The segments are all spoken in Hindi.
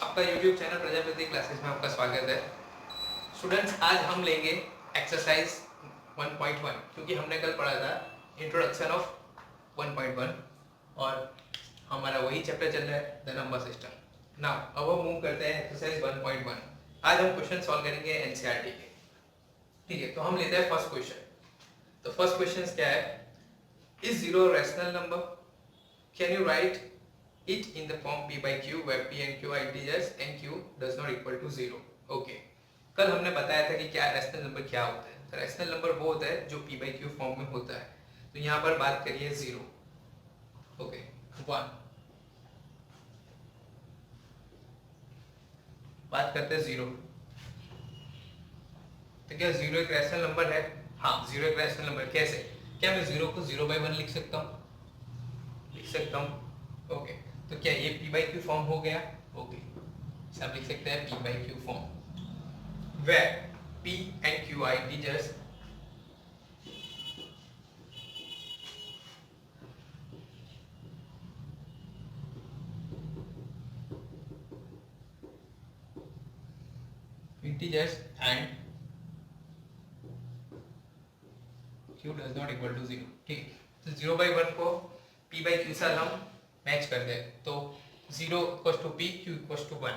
आपका YouTube चैनल प्रजापति क्लासेस में आपका स्वागत है। स्टूडेंट्स, आज हम लेंगे एक्सरसाइज 1.1 क्योंकि हमने कल पढ़ा था इंट्रोडक्शन ऑफ 1.1 और हमारा वही चैप्टर चल रहा है द नंबर सिस्टम। नाउ अब हम मूव करते हैं एक्सरसाइज 1.1। आज हम क्वेश्चन सॉल्व करेंगे एनसीईआरटी के। ठीक है, तो हम लेते हैं फर्स्ट क्वेश्चन। तो फर्स्ट क्वेश्चन क्या है? Is zero rational number? Can you right it in the form p by q where p and q are integers and q does not equal to 0. Okay. कल हमने बताया था कि क्या रैशनल नंबर क्या होता है। तो रैशनल नंबर वो होता है जो p by q फॉर्म में होता है। तो यहाँ पर बात करिए 0, ओके, 1, बात करते हैं 0। तो क्या 0 एक रैशनल नंबर है? हाँ, 0 एक रैशनल नंबर। कैसे? क्या मैं 0 को 0/1 लिख सकता हूँ? लिख सकता हूँ। ओके, तो क्या ये p by q फॉर्म हो गया? ओके, आप लिख सकते हैं p by q form where p and q are integers and q does not equal to 0। ठीक, तो 0/1 को p by q से हम मैच कर दें तो 0 equals to p, q equals to 1।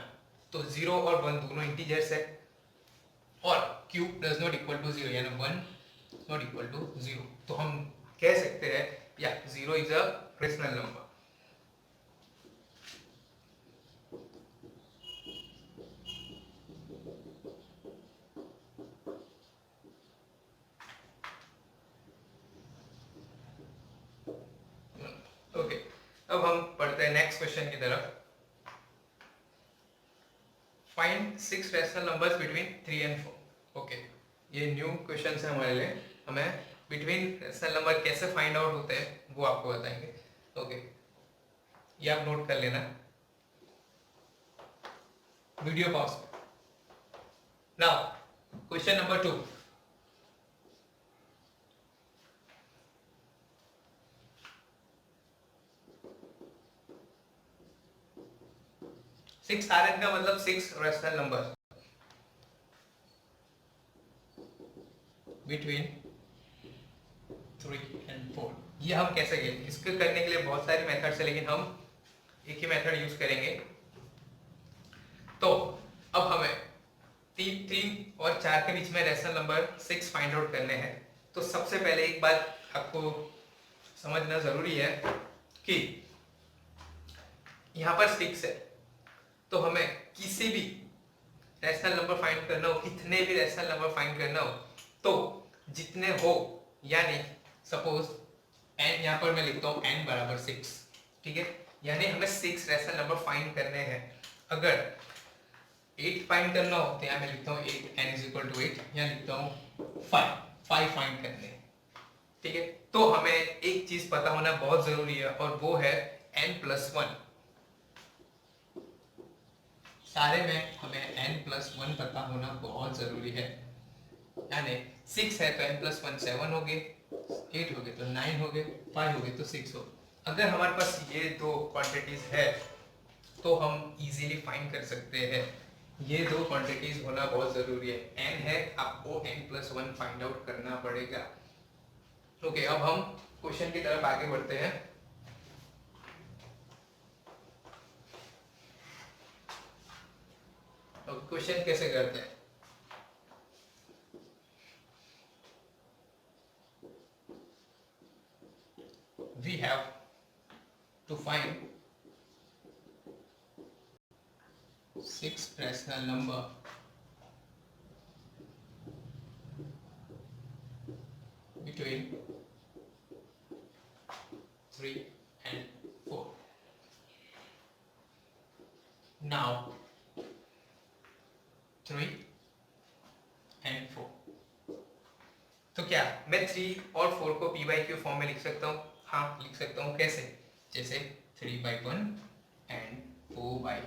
तो 0 और 1 दोनों इंटीजर्स है और q does not equal to 0 यानी 1 नॉट इक्वल टू 0। तो हम कह सकते हैं या 0 is a rational number. Okay, अब हम पढ़ते हैं नेक्स्ट क्वेश्चन की तरफ। Find 6 rational numbers between 3 and 4। Okay, ये न्यू क्वेश्चन है हमारे लिए। हमें बिटवीन रैशनल नंबर कैसे फाइंड आउट होते हैं वो आपको बताएंगे। ओके, ये आप नोट कर लेना, video pause. Now question number 2। Six RN का मतलब 6 रैशनल नंबर बिटवीन 3 and 4। ये हम कैसे गए? इसको करने के लिए बहुत सारी मेथड्स है लेकिन हम एक ही मेथड यूज करेंगे। तो अब हमें 3 और 4 के बीच में रैशनल नंबर 6 फाइंड आउट करने हैं। तो सबसे पहले एक बात आपको समझना जरूरी है कि यहाँ पर 6 है तो हमें किसी भी रैशनल नंबर फाइंड करना हो, कितने भी रैशनल नंबर फाइंड करना हो तो जितने हो, यानी सपोज n, यहाँ पर मैं लिखता हूँ n बराबर 6। ठीक है, यानी हमें 6 रैशनल नंबर फाइंड करने हैं। अगर 8 फाइंड करना हो तो यहाँ मैं लिखता हूँ 8, n इज इक्वल टू 8, यहाँ लिखता हूँ 5 फाइंड करने हैं। ठीक है, तो हमें एक चीज पता होना बहुत जरूरी है और वो है n+1। सारे में हमें n+1 पता होना बहुत जरूरी है। यानी 6 है तो n+1 7 हो गए, 8 हो गए तो 9 हो गए, 5 हो गए तो 6 हो। अगर हमारे पास ये दो क्वांटिटीज है तो हम इजीली फाइंड कर सकते हैं। ये दो क्वांटिटीज होना बहुत जरूरी है। n है, आपको n+1 फाइंड आउट करना पड़ेगा। ओके, अब हम क्वेश्चन की तरफ आगे बढ़ते हैं। क्वेश्चन कैसे करते हैं? We have to find 6 rational number between 3 and 4. Now 3 and 4। तो क्या मैं 3 और 4 को p by q फॉर्म में लिख सकता हूँ? हाँ, लिख सकता हूँ। कैसे? जैसे 3/1 and 4/1,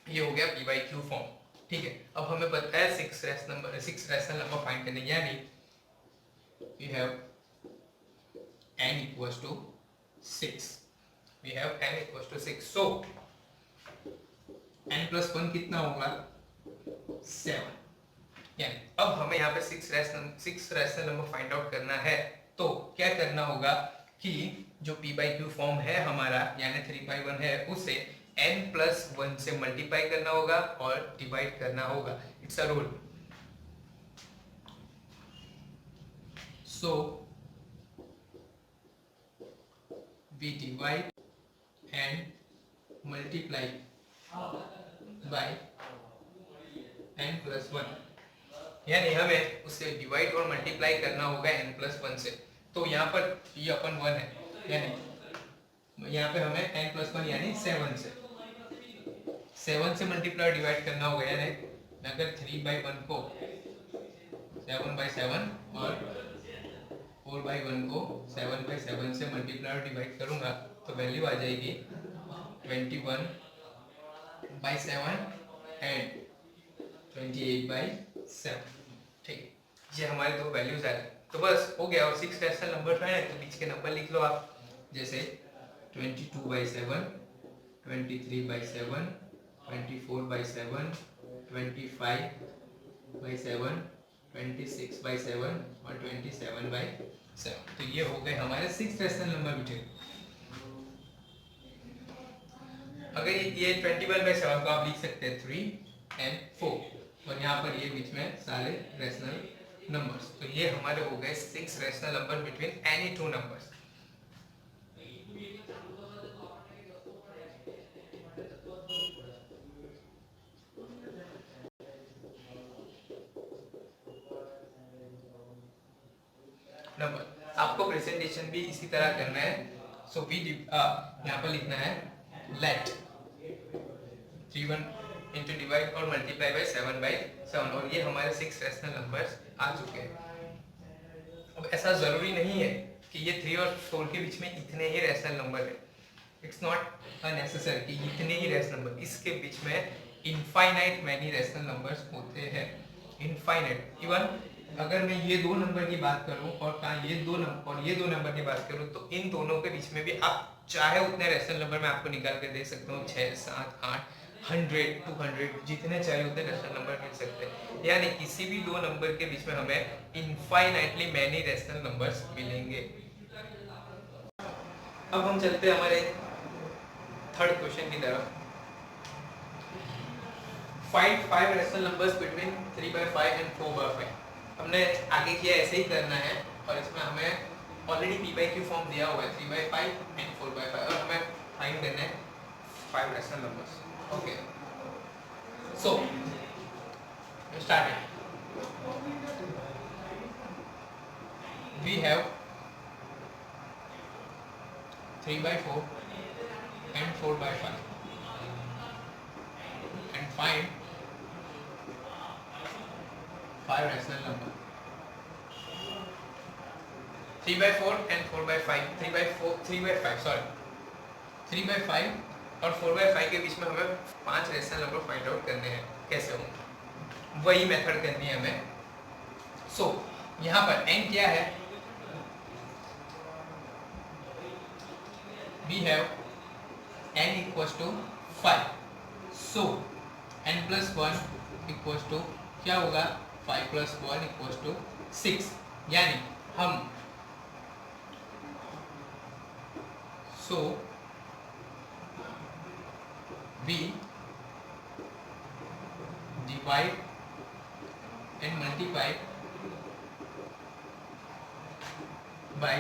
ये हो गया p by q फॉर्म। ठीक है, अब हमें पता है 6 रैशनल नंबर फाइंड करने, यानी we have n equals to 6। we have n equals to 6, so n+1 कितना होगा 7। यानी अब हमें यहाँ पे 6 रैशनल नंबर फाइंड आउट करना है। तो क्या करना होगा कि जो p/q फॉर्म है हमारा यानी 3/1 है उसे n+1 से मल्टीप्लाई करना होगा और डिवाइड करना होगा। It's a rule. So we divide and multiply by n+1, यानी हमें उसे डिवाइड और मल्टीप्लाई करना होगा n+1 से। तो यहाँ पर p/1 है, यानी यहाँ पे हमें n+1 यानी 7 से मल्टीप्लाई डिवाइड करना होगा। यानी अगर 3/1 को 7/7 और 4/1 को 7/7 से मल्टीप्लाई और डिवाइड करूंगा तो वैल्यू आ जाएगी 21/7 एंड 28/7। ठीक, ये हमारे दो वैल्यूज आ रहे। तो बस हो गया। और 6 रैशनल नंबर है तो बीच के नंबर लिख लो आप, जैसे 22/7, 23/7, 24/7, 25/7, 26/7 और 27/7। तो ये हो गए हमारे 6 रैशनल नंबर बिटवीन। अगर ये 21/7 को आप लिख सकते हैं 3 and 4 और यहाँ पर ये बीच में सारे रैशनल नंबर्स। तो ये हमारे हो गए 6 rational number between any two numbers. Number आपको प्रेजेंटेशन भी इसी तरह करना है। सो वी यहाँ पर लिखना है लेट 3 into डिवाइड और मल्टीप्लाई बाय 7/7 और ये हमारे 6 रैशनल नंबर्स आ चुके हैं। अब ऐसा जरूरी नहीं है कि ये 3 और 4 के बीच में इतने ही रैशनल नंबर है। इट्स नॉट नेसेसरी कि इतने ही रैशनल नंबर, इसके बीच में इनफाइनाइट मैनी रैशनल नंबर्स होते हैं। इनफाइनाइट। इवन अगर मैं ये दो नंबर की बात करूं और ये दो नंबर की बात करूं तो इन दोनों के बीच में भी आप चाहे उतने रैशनल नंबर मैं आपको निकाल के दे सकता हूँ। 6, 7, 8, 100, 200 जितने चाहे उतने रैशनल नंबर मिल सकते हैं। यानी किसी भी दो नंबर के बीच में हमें इनफाइनाइटली मैनी रैशनल नंबर्स मिलेंगे। अब हम चलते हैं हमारे थर्ड क्वेश्चन की तरफ। Find 5 rational numbers between 3/5 and 4/5। हमने आगे किया ऐसे ही करना है और इसमें हमें ऑलरेडी p/q फॉर्म दिया हुआ है 3/5 एंड 4/5 और हमें फाइंड करना है 5 rational numbers. Okay, so start. We have 3/4 and 4/5 and find 5 rational number। 3/4 and 4/5 3/5 और 4/5 के बीच में हमें 5 रैशनल नंबर फाइंड आउट करने हैं। कैसे होंगे वही मेथड करनी है हमें। सो यहाँ पर n क्या है? we have n equals to 5। so n+1 equals to क्या होगा 5 + 1 equals to 6। यानी हम we divide and multiply by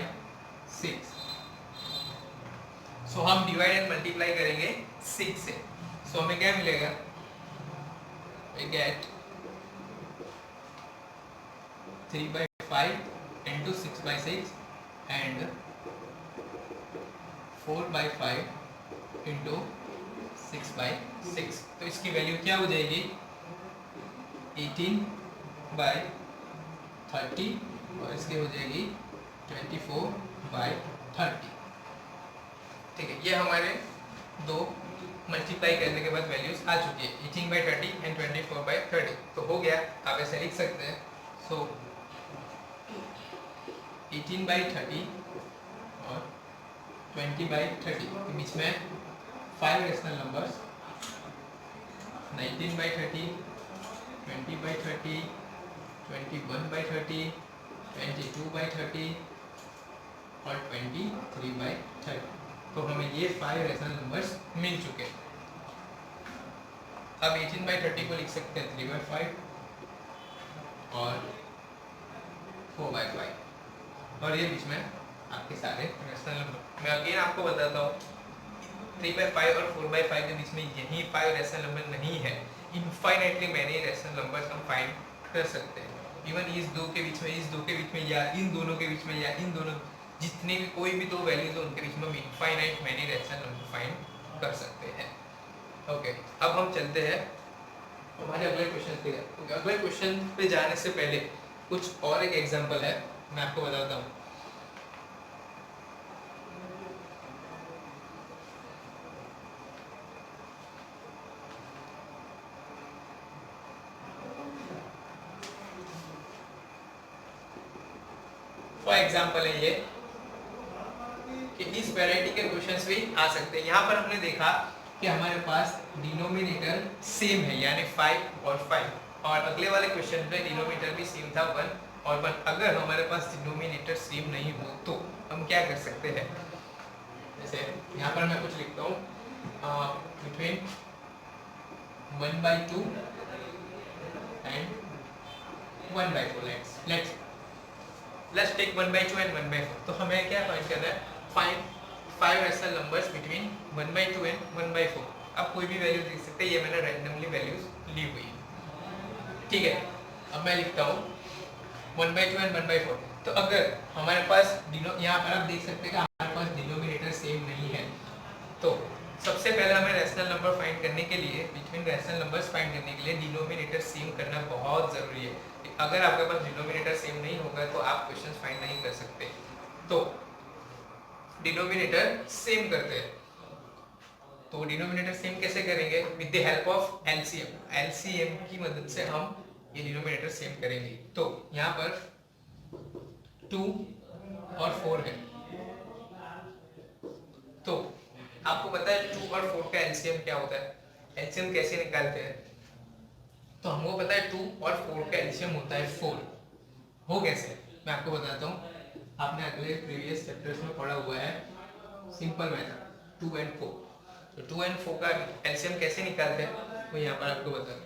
6। सो हम डिवाइड एंड मल्टीप्लाई करेंगे 6 से। सो हमें क्या मिलेगा? we get 3/5 into 6/6 and 4/5 into 6/6। तो इसकी वैल्यू क्या हो जाएगी? 18/30 और इसकी हो जाएगी 24/30। ठीक है, ये हमारे दो मल्टीप्लाई करने के बाद वैल्यूज आ चुकी है 18/30 एंड 24/30। तो हो गया, आप ऐसे लिख सकते हैं। सो 18/30 और 20/30 के बीच में 5 रैशनल नंबर्स 19/30, 20/30, 21/30, 22/30 और 23/30। तो हमें ये 5 रेशनल नंबर्स मिल चुके हैं। अब 18/30 को लिख सकते हैं 3/5 और 4/5 और ये बीच में आपके सारे रेशनल नंबर। मैं अगेन आपको बताता हूँ 3/5 और 4/5 के बीच में यही 5 रेशनल नंबर नहीं है, इनफाइनाइटली मैनी रेशनल नंबर्स हम फाइंड कर सकते हैं। इवन इस दो के बीच में, इस दो के बीच में, या इन दोनों के बीच में, या इन दोनों, जितने भी कोई भी दो वैल्यूज हो उनके बीच में हम infinite many rational number find कर सकते हैं। ओके, अब हम चलते हैं हमारे अगले क्वेश्चन पे। अगले क्वेश्चन पे जाने से पहले कुछ और एक एग्जांपल है, मैं आपको बताता हूँ। फॉर एग्जांपल है ये कि इस वैरायटी के क्वेश्चंस भी आ सकते हैं। यहाँ पर हमने देखा कि हमारे पास डिनोमिनेटर सेम है, यानी 5 और 5, और अगले वाले क्वेश्चन में डिनोमिनेटर भी सेम था 1 और 1। अगर हमारे पास डिनोमिनेटर सेम नहीं हो तो हम क्या कर सकते हैं? जैसे यहाँ पर मैं कुछ लिखता हूँ, between 1/2 and 1/4। Let's take 1/2 and 1/4। तो हमें क्या फाइंड करना है? Find 5 rational numbers between 1/2 and 1/4। आप कोई भी वैल्यू देख सकते हैं, ये मैंने रैंडमली वैल्यूज ली हुई है, ठीक है। अब मैं लिखता हूँ 1/2 एंड 1/4। तो अगर हमारे पास यहाँ पर आप देख सकते हैं कि हमारे पास डिनोमिनेटर सेम नहीं है, तो सबसे पहले हमें रैशनल नंबर फाइंड करने के लिए, बिटवीन रैशनल नंबर्स फाइंड करने के लिए डिनोमिनेटर सेम करना बहुत ज़रूरी है। अगर आपके पास डिनोमिनेटर सेम नहीं होगा तो आप क्वेश्चंस फाइंड नहीं कर सकते। तो डिनोमिनेटर सेम करते हैं, तो डिनोमिनेटर सेम कैसे करेंगे? With the help of LCM. LCM की मदद से हम ये डिनोमिनेटर सेम करेंगे। तो यहाँ पर 2 और 4 है, तो आपको पता है 2 और 4 का एलसीएम क्या होता है? एलसीएम कैसे निकालते हैं? तो हमको पता है 2 और 4 का एलसीएम होता है 4। हो कैसे? मैं आपको बताता हूँ, आपने अगले प्रीवियस चैप्टर्स में पढ़ा हुआ है सिंपल मेथड 2 एंड 4। तो 2 एंड 4 का एलसीएम कैसे निकालते हैं वो यहाँ पर आपको बताता हूँ।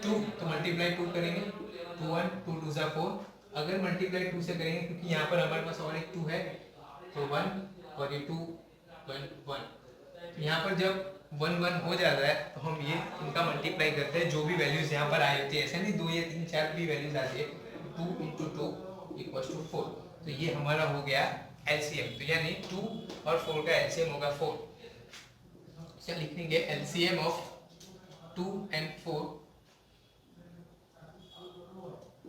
2 तो मल्टीप्लाई 2 करेंगे, 2 1 2 2 जा 4। अगर मल्टीप्लाई 2 से करेंगे, क्योंकि यहाँ पर हमारे पास और एक 2 है, तो 1 और ये 2 1 1। यहाँ पर जब 1 1 हो जाता है तो हम ये इनका मल्टीप्लाई करते हैं, जो भी वैल्यूज यहाँ पर आई होती है। ऐसे नहीं 2 या 3 4 भी वैल्यूज आती है, 2 × 2 = 4। तो ये हमारा हो गया एलसीएम। तो यानी 2 और 4 का एलसीएम होगा 4। इसे लिखेंगे LCM of 2 and 4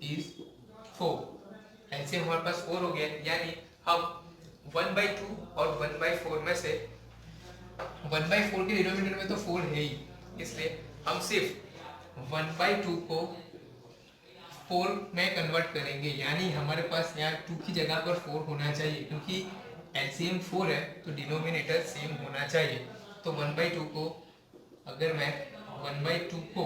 is 4। LCM हमारे पास 4 हो गया, यानी हम 1/2 और 1/4 में से 1/4 के डिनोमिनेटर में तो 4 है ही, इसलिए हम सिर्फ 1/2 को 4 में कन्वर्ट करेंगे। यानी हमारे पास यहाँ 2 की जगह पर 4 होना चाहिए, क्योंकि एलसीएम 4 है तो डिनोमिनेटर सेम होना चाहिए। तो 1/2 को अगर मैं 1/2 को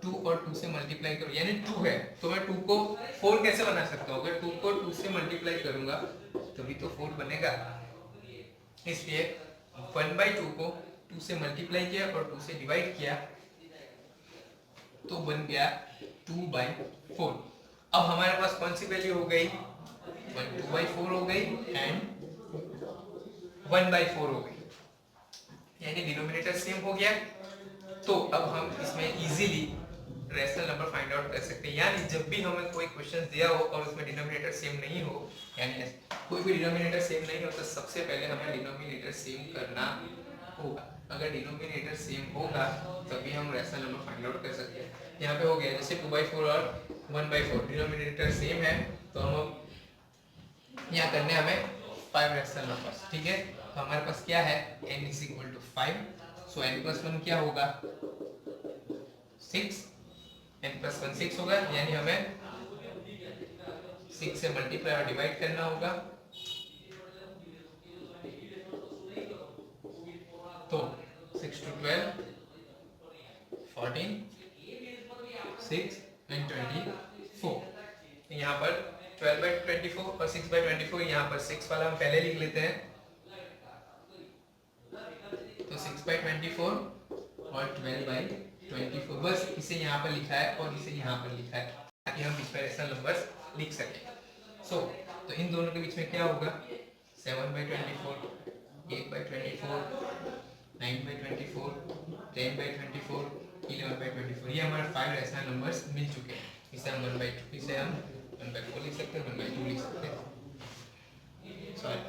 2 और 2 से मल्टीप्लाई करूँ, यानी 2 है तो मैं 2 को 4 कैसे बना सकता हूँ? अगर 2 को 2 से मल्टीप्लाई करूंगा तभी तो 4 बनेगा। इसलिए 1/2 को 2 से मल्टीप्लाई किया और 2 से डिवाइड किया तो बन गया 2/4। अब हमारे पास कौन सी वैल्यू हो गई? 2/4 हो गई एंड 1/4 हो गई, यानी डिनोमिनेटर सेम हो गया। तो अब हम इसमें easily rational number find out कर सकते हैं। यानी जब भी हमें कोई क्वेश्चन दिया हो और उसमें डिनोमिनेटर सेम नहीं हो, यानी कोई भी डिनोमिनेटर सेम नहीं हो, तो सबसे पहले हमें डिनोमिनेटर सेम करना होगा। अगर डिनोमिनेटर सेम होगा तभी हम रैशनल नंबर फाइंड आउट कर सकते हैं। यहाँ पे हो गया, जैसे 2/4 और 1/4 डिनोमिनेटर सेम है, तो हम यहाँ करने हमें 5 रैशनल नंबर्स, ठीक है। तो हमारे पास क्या है? n = 5। सो n + 1 क्या होगा? 6। n + 1 6 होगा, यानी हमें 6 से मल्टीप्लाई और डिवाइड करना होगा। तो 6 × 12 14, 6 and 24। यहाँ पर 12/24 और 6/24, यहाँ पर 6 वाला हम पहले लिख लेते हैं, तो 6/24 और 12/24, बस इसे यहाँ पर लिखा है और इसे यहाँ पर लिखा है ताकि हम बीच में रेशनल नंबर्स लिख सकें। तो इन दोनों के बीच में क्या होगा, 7/24, 8/24, 9/24, 10/24, 11/24, ये हमारे 5 रेशनल नंबर्स मिल चुके हैं। इसे हम 1/2, इसे हम 1/4 लिख सकते हैं, 1/2 लिख सकते हैं, सॉरी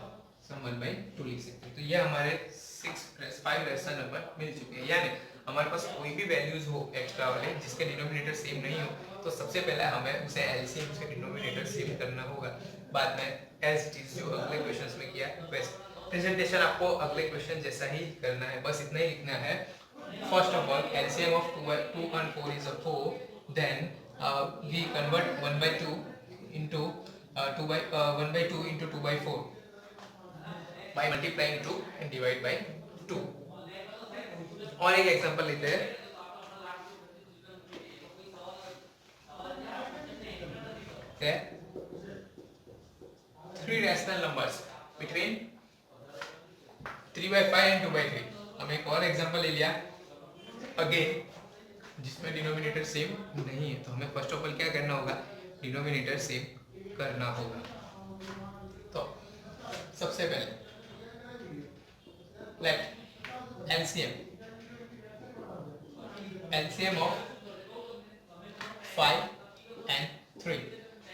हम 1/2 लिख सकते हैं। तो ये हमारे 5 रेशनल नंबर मिल चुके हैं। यानी हमारे पास कोई भी वैल्यूज हो एक्स्ट्रा वाले जिसके डिनोमिनेटर सेम नहीं हो, तो सबसे पहले हमें उसे एलसीएम से डिनोमिनेटर सेम करना होगा। बाद में एज इट इज जो अगले क्वेश्चंस में किया वैसे प्रेजेंटेशन आपको अगले क्वेश्चन जैसा ही करना है, बस इतना ही लिखना है। First of all LCM of 2 and 4 is 4, then we convert 1/2 into 1/2 into 2/4 by multiplying 2 and divide by 2। और एक एग्जांपल लेते हैं, three rational numbers between 3/5 and 2/3। हम एक और एग्जांपल ले लिया अगेन जिसमें डिनोमिनेटर सेम नहीं है, तो हमें फर्स्ट ऑफ ऑल क्या करना होगा, डिनोमिनेटर सेम करना होगा। तो सबसे पहले लेट एलसीएम ऑफ 5 and 3।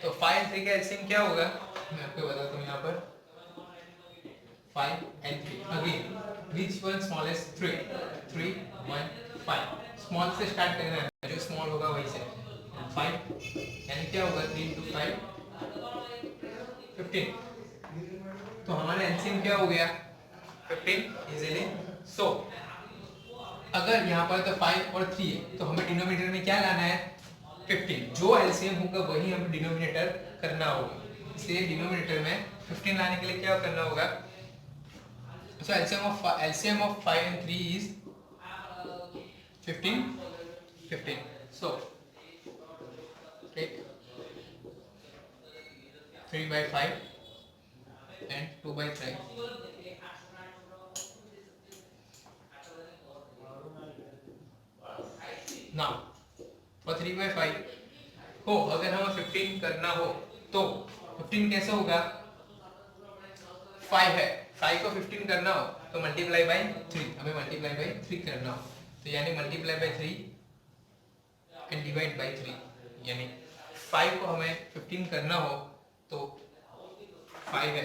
तो 5 and 3 का एलसीएम क्या होगा, मैं आपको बताता हूँ। यहाँ पर 5 and 3 again which one smallest, 3 1 5, small से स्टार्ट करना है, जो स्मॉल होगा वही से 5, यानी क्या होगा 3 into 5 15। तो हमारा एलसीएम क्या हो गया 15 इजीली। सो अगर यहाँ पर तो 5 और 3 है, तो हमें डिनोमिनेटर में क्या लाना है 15, जो एलसीएम होगा वही हमें डिनोमिनेटर करना होगा। इसलिए डिनोमिनेटर में 15 लाने के लिए क्या करना होगा, so LCM of 5 and 3 is 15। So take 3/5 and 2/3। Now for 3/5 हो अगर हमें 15 करना हो तो 15 कैसे होगा, 5 है, 5 को 15 करना हो तो मल्टीप्लाई बाय 3, हमें मल्टीप्लाई बाय 3 करना हो, तो यानी multiply by 3 and divide by 3, यानी 5 को हमें 15 करना हो तो 5 है,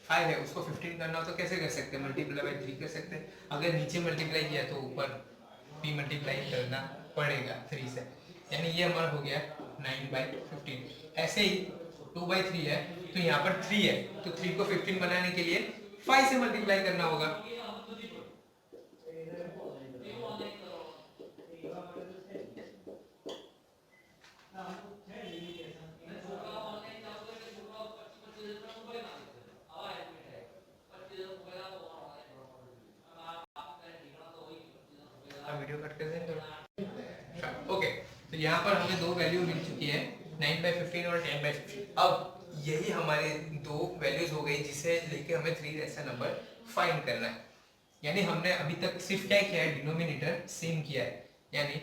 5 है उसको 15 करना हो तो कैसे कर सकते हैं, मल्टीप्लाई बाय 3 कर सकते हैं। अगर नीचे मल्टीप्लाई किया तो ऊपर भी मल्टीप्लाई करना पड़ेगा 3 से, यानी ये हमारा हो गया 9/15। ऐसे ही 2/3 है, तो यहाँ पर 3 है, तो 3 को 15 बनाने के लिए 5 से मल्टीप्लाई करना होगा। वीडियो कट कर देंगे। ओके, तो यहाँ पर हमें दो वैल्यू मिल चुकी है 9/15 और 10/15। अब यही हमारे दो वैल्यूज हो गई जिसे लेके हमें 3 रैशनल नंबर फाइंड करना है। यानी हमने अभी तक सिर्फ क्या किया है, डिनोमिनेटर सेम किया है, यानी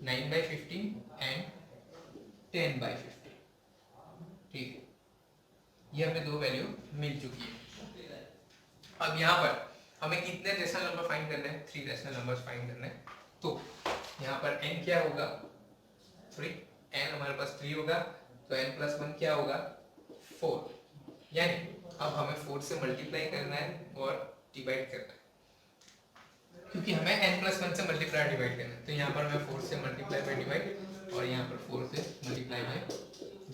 9/15 एंड 10/15। ठीक है, ये हमें दो वैल्यू मिल चुकी है। अब यहाँ पर हमें कितने रैशनल नंबर फाइंड करने हैं, 3 रैशनल नंबर्स फाइंड करने हैं। तो यहाँ पर n क्या होगा, सॉरी n हमारे पास 3 होगा, तो n + 1 क्या होगा 4, यानी अब हमें 4 से मल्टीप्लाई करना है और डिवाइड करना है, क्योंकि हमें n + 1 से मल्टीप्लाई डिवाइड करना है। तो यहाँ पर मैं 4 से मल्टीप्लाई बाय डिवाइड और यहाँ पर 4 से मल्टीप्लाई बाय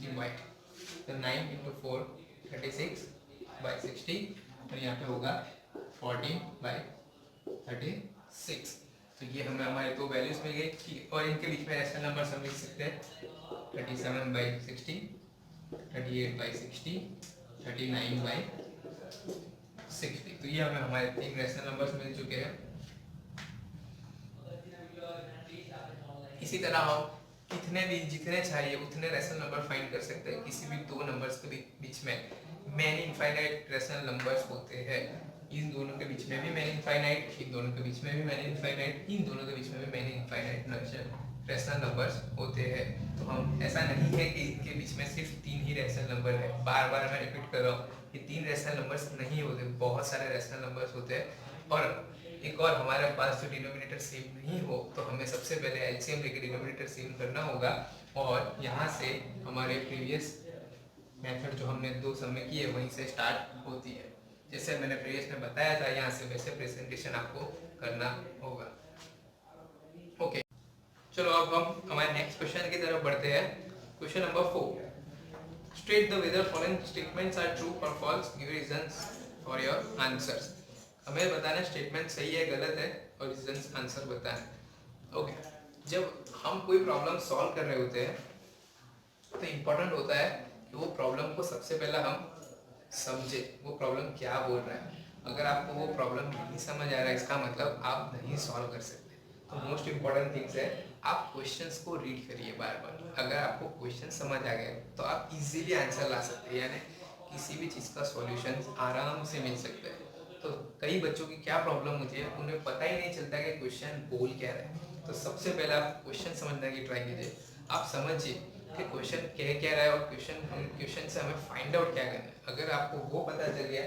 डिवाइड, तो 9 × 4 36/60 और यहाँ पे होगा 14/36। तो ये हमें हमारे दो वैल्यूज मिल गई और इनके बीच में रैशनल नंबर्स हम लिख सकते हैं 37/60, 38/60, 39/60। तो ये हमें हमारे 3 रैशनल नंबर्स मिल चुके हैं। इसी तरह हम कितने भी जितने चाहिए उतने रैशनल नंबर फाइंड कर सकते हैं किसी भी दो नंबर्स के बीच में। मैनी इनफाइनाइट रैशनल नंबर्स होते हैं, इन दोनों के बीच में भी मैनी इनफाइनाइट, इन दोनों के बीच में भी मैनी इनफाइनाइट, इन दोनों के बीच में भी मैनी इनफाइनाइट रैशनल नंबर्स होते हैं। तो हम ऐसा नहीं है कि इनके बीच में सिर्फ तीन ही रैशनल नंबर है, बार बार मैं रिपीट कर रहा हूँ, ये तीन रैशनल नंबर्स नहीं होते, बहुत सारे रैशनल नंबर्स होते हैं। और एक और हमारे पास जो डिनोमिनेटर सेम नहीं हो तो हमें सबसे पहले एलसीएम लेके डिनोमिनेटर सेम करना होगा, और यहाँ से हमारे प्रीवियस मेथड जो हमने दो सम में किए वहीं से स्टार्ट होती है। जैसे मैंने प्रीवियस में बताया था, यहाँ से वैसे प्रेजेंटेशन आपको करना होगा। ओके, चलो अब हम हमारे नेक्स्ट क्वेश्चन की तरफ बढ़ते हैं। Question number 4, state the whether following statements are true और false, give reasons for your answers. हमें बताना स्टेटमेंट सही है गलत है और रीजंस आंसर बताना। ओके, जब हम कोई प्रॉब्लम सॉल्व कर रहे होते हैं तो इम्पोर्टेंट होता है कि वो प्रॉब्लम को सबसे पहला हम समझे, वो प्रॉब्लम क्या बोल रहा है। अगर आपको वो प्रॉब्लम नहीं समझ आ रहा है इसका मतलब आप नहीं सॉल्व कर सकते। तो मोस्ट इम्पोर्टेंट थिंग्स है आप क्वेश्चंस को रीड करिए बार बार। अगर आपको क्वेश्चन समझ आ गया तो आप इजीली आंसर ला सकते हैं, यानी किसी भी चीज़ का सॉल्यूशन आराम से मिल सकता है। तो कई बच्चों की क्या प्रॉब्लम होती है, उन्हें पता ही नहीं चलता कि क्वेश्चन बोल क्या रहा है। तो सबसे पहले आप क्वेश्चन समझने की ट्राई कीजिए, आप समझिए कि क्वेश्चन कह क्या रहा है और क्वेश्चन से हमें फाइंड आउट क्या करना है। अगर आपको वो पता चल गया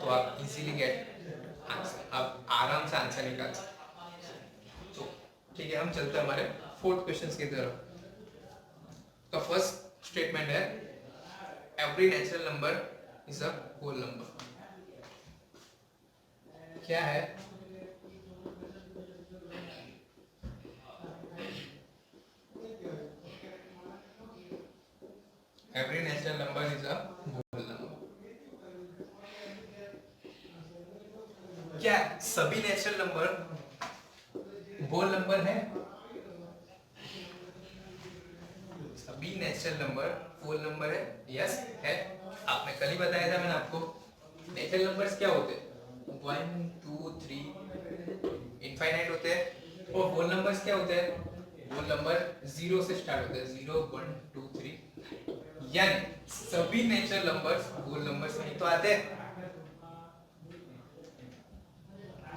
तो आप इजीली गेट आंसर, आप आराम से आंसर निकाल सकते। तो ठीक है, हम चलते हैं हमारे फोर्थ क्वेश्चन की तरफ। तो फर्स्ट स्टेटमेंट है every natural number is a whole number. क्या है? Every natural number is a whole number. क्या सभी नेचुरल नंबर होल नंबर है? सभी नेचुरल नंबर होल नंबर है? यस है। आपने कल ही बताया था मैंने आपको। नेचुरल नंबर्स क्या होते हैं? 1 2 3 इनफाइनाइट होते हैं। और होल नंबर्स क्या होते हैं? होल नंबर 0 से स्टार्ट होते हैं, 0 1 2 3। यानी सभी नेचुरल नंबर्स होल नंबर्स में ही तो आते हैं।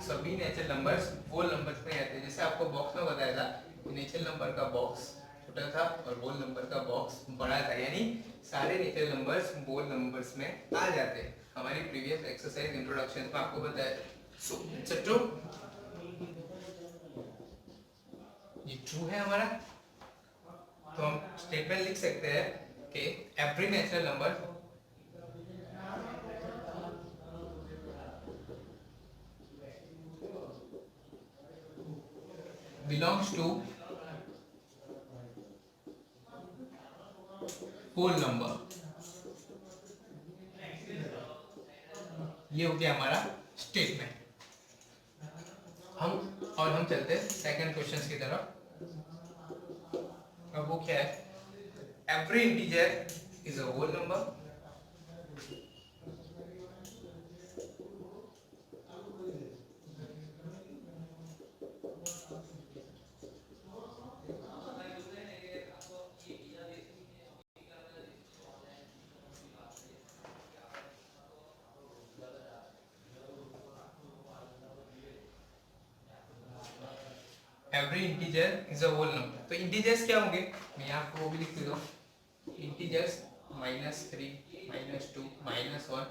सभी नेचुरल नंबर्स होल नंबर्स में आते हैं। जैसे आपको बॉक्स में बताया था, नेचुरल नंबर का बॉक्स छोटा था और होल नंबर का बॉक्स बड़ा था, यानी सारे नेचुरल नंबर्स होल नंबर्स में आ जाते हैं। हमारी प्रीवियस एक्सरसाइज इंट्रोडक्शन में आपको बताया। सो इट्स अ ट्रू, ये ट्रू है हमारा। तो हम स्टेटमेंट लिख सकते हैं कि every natural number belongs to whole number। ये हो गया हमारा स्टेटमेंट। हम चलते हैं सेकंड क्वेश्चन की तरफ। अब वो क्या है? Every integer is a whole number. Every integer is a whole number. तो इंटीजर्स क्या होंगे? मैं आपको वो भी लिख देता हूँ। इंटीजर्स -3 -2 -1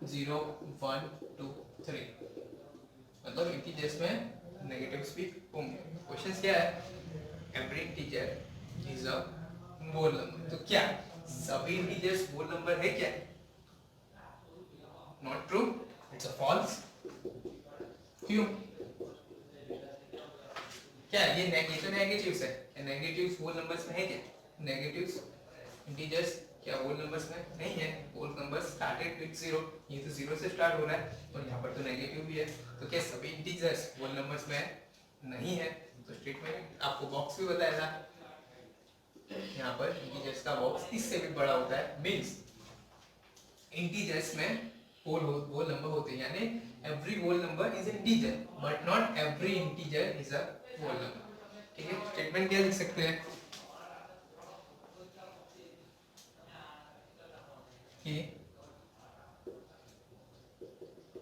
0 1 2 3, मतलब इंटीजर्स में नेगेटिव्स भी होंगे। क्वेश्चन क्या है? Every integer is a whole number. तो क्या सभी इंटीजर्स होल नंबर है क्या? Not true, it's a false. क्यों? क्या ये तो नेगेटिव्स है, नेगेटिव्स होल नंबर्स में है क्या? नेगेटिव्स इंटीजर्स क्या होल नंबर्स में नहीं है? होल नंबर्स स्टार्टेड विद 0, ये तो 0 से स्टार्ट हो रहा है और यहाँ पर तो नेगेटिव भी है। तो क्या सभी इंटीजर्स होल नंबर्स में नहीं है? तो स्टेटमेंट आपको बॉक्स भी बताया था, यहाँ पर इंटीजर्स का बॉक्स इससे भी बड़ा होता है। मींस इंटीजर्स में होल नंबर होते हैं, यानी every whole number is integer but not every integer is a whole number. ठीक है, स्टेटमेंट क्या लिख सकते हैं कि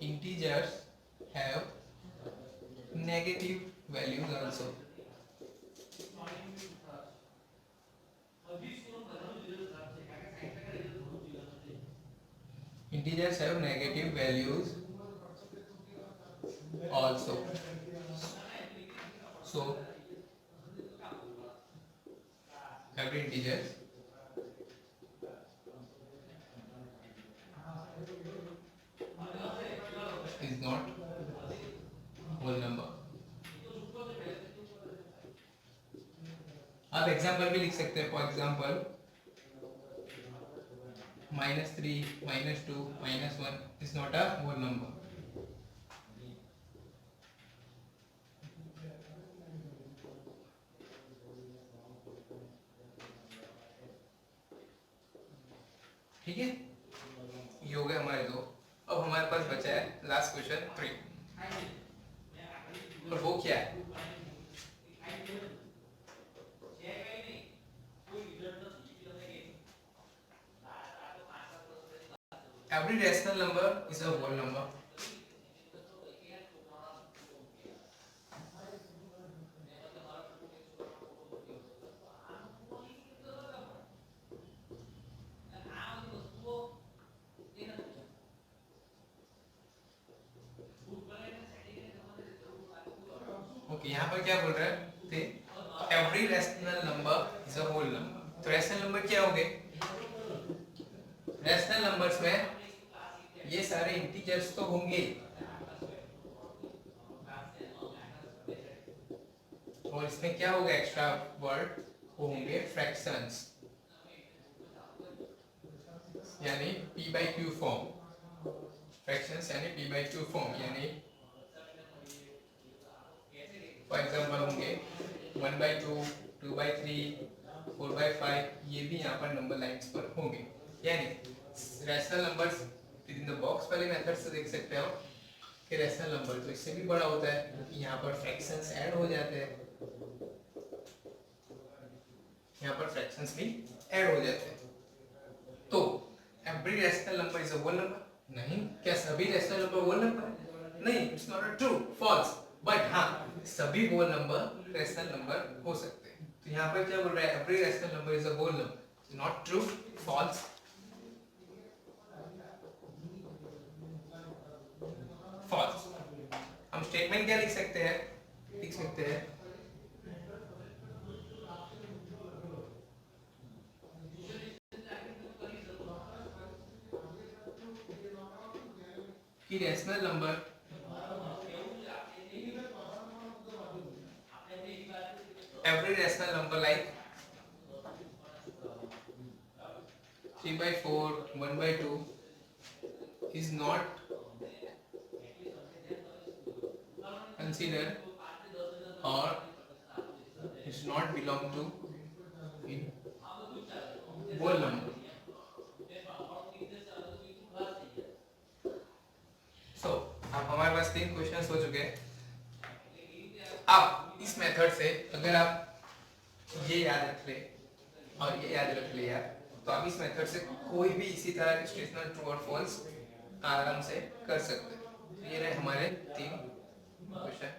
integers have negative values also. Integers have negative values also. So every integer is not whole number. आप एग्जाम्पल भी लिख सकते हैं. For example -3, -2, -1 is not a whole number. ठीक है, ये हो गए हमारे दो. अब हमारे पास बचा है लास्ट क्वेश्चन 3. और वो क्या है? Every rational number is a whole number. Okay, यहाँ पर क्या बोल रहा है? Every rational number is a whole number. तो रैशनल नंबर क्या होंगे? रैशनल नंबर्स में ये सारे इंटीजर्स तो होंगे और इसमें क्या होगा एक्स्ट्रा वर्ड? वो होंगे फ्रैक्शंस, यानी p by q form. Fractions यानी p by q फॉर्म, यानी फॉर एग्जांपल होंगे 1/2, 2/3, 4/5. ये भी यहाँ पर नंबर लाइंस पर होंगे. यानी rational numbers with in the box वाले मेथड से देख सकते हो कि रैशनल नंबर तो इससे भी बड़ा होता है क्योंकि यहाँ पर फ्रैक्शंस ऐड हो जाते हैं. यहाँ पर फ्रैक्शंस भी ऐड हो जाते हैं. तो every rational number is a whole number? नहीं. क्या सभी रैशनल नंबर होल नंबर? नहीं, it's not true, false. But हाँ, सभी होल नंबर रैशनल नंबर हो सकते हैं. तो यहाँ पर क्या बोल रहा है? Every rational number is a whole number. Not true, false, false. हम स्टेटमेंट क्या लिख सकते हैं? लिख सकते हैं कि rational number every rational number like 3/4, 1/2 is not considered or is not belong to in whole number. So अब हमारे पास 3 क्वेश्चंस हो चुके हैं. अब इस मेथड से अगर आप ये याद रख ले और ये याद रख लिया तो आप इस मेथड से कोई भी इसी तरह के स्टेशनल ट्रू और फॉल्स आराम से कर सकते हैं. ये रहे हमारे 3 क्वेश्चन.